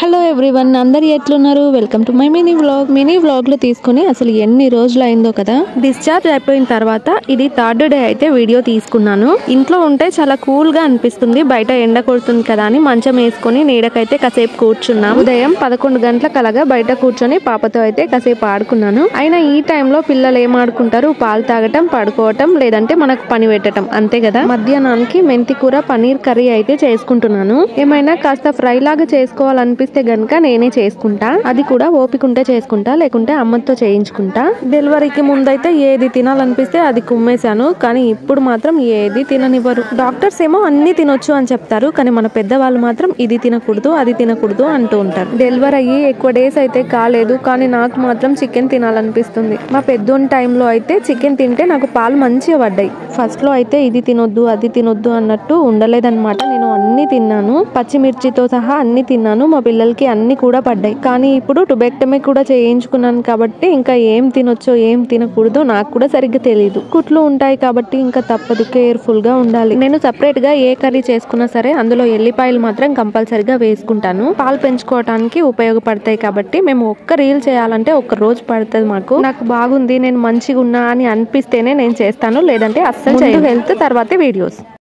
Hello everyone, అందరు ఎట్లున్నారు? Welcome to my mini vlog లో తీసుకుని అసలు ఎన్ని రోజులు అయిందో కదా. డిశ్చార్జ్ అయిపోయిన తర్వాత ఇది థర్డ్ డే అయితే వీడియో తీసుకున్నాను. ఇంట్లో ఉంటే చాలా కూల్ గా అనిపిస్తుంది, బయట ఎండ కొడుతుంది కదా అని మంచం వేసుకుని నీడకైతే కాసేపు కూర్చున్నాను. ఉదయం 11 గంటలకు అలాగా బయట కూర్చొని పాపతో అయితే కాసేపు ఆడుకున్నాను. అయినా ఈ టైంలో పిల్లలు ఏం ఆడుకుంటారు? పాలు తాగటం, పడుకోవటం, లేదంటే మనకు పని పెట్టడం, అంతే కదా. మధ్యాహ్నానికి మెంతి కూర పనీర్ కర్రీ అయితే చేసుకుంటున్నాను. ఏమైనా కాస్త ఫ్రై లాగా చేసుకోవాలనిపిస్తే గనుక నేనే చేసుకుంటా. అది కూడా ఓపిక ఉంటే చేసుకుంటా, లేకుంటే అమ్మతో చేయించుకుంటా. డెలివరీకి ముందైతే ఏది తినాలనిపిస్తే అది కుమ్మేశాను, కానీ ఇప్పుడు మాత్రం ఏది తిననివ్వరు. డాక్టర్స్ ఏమో అన్ని తినొచ్చు అని చెప్తారు, కానీ మన పెద్దవాళ్ళు మాత్రం ఇది తినకూడదు, అది తినకూడదు అంటూ ఉంటారు. డెలివరీ అయ్యి ఎక్కువ డేస్ అయితే కాలేదు, కానీ నాకు మాత్రం చికెన్ తినాలనిపిస్తుంది. మా పెద్దోని టైంలో అయితే చికెన్ తింటే నాకు పాలు మంచిగా పడ్డాయి. ఫస్ట్ లో అయితే ఇది తినొద్దు, అది తినొద్దు అన్నట్టు ఉండలేదన్నమాట. నేను అన్ని తిన్నాను, పచ్చిమిర్చితో సహా అన్ని తిన్నాను. మా పిల్లలకి అన్ని కూడా పడ్డాయి. కానీ ఇప్పుడు టుబెక్టమీ కూడా చేయించుకున్నాను కాబట్టి ఇంకా ఏం తినొచ్చో ఏం తినకూడదో నాకు కూడా సరిగ్గా తెలియదు. కుట్లు ఉంటాయి కాబట్టి ఇంకా తప్పదు, కేర్ఫుల్ గా ఉండాలి. నేను సపరేట్ గా ఏ కర్రీ చేసుకున్నా సరే అందులో ఎల్లిపాయలు మాత్రం కంపల్సరిగా వేసుకుంటాను. పాలు పెంచుకోవడానికి ఉపయోగపడతాయి కాబట్టి. మేము ఒక్క రీల్ చేయాలంటే ఒక్క రోజు పడుతుంది మాకు. నాకు బాగుంది, నేను మంచిగా ఉన్నా అని అనిపిస్తేనే నేను చేస్తాను, లేదంటే అస్సలు చేయను. హెల్త్ తర్వాతే వీడియోస్.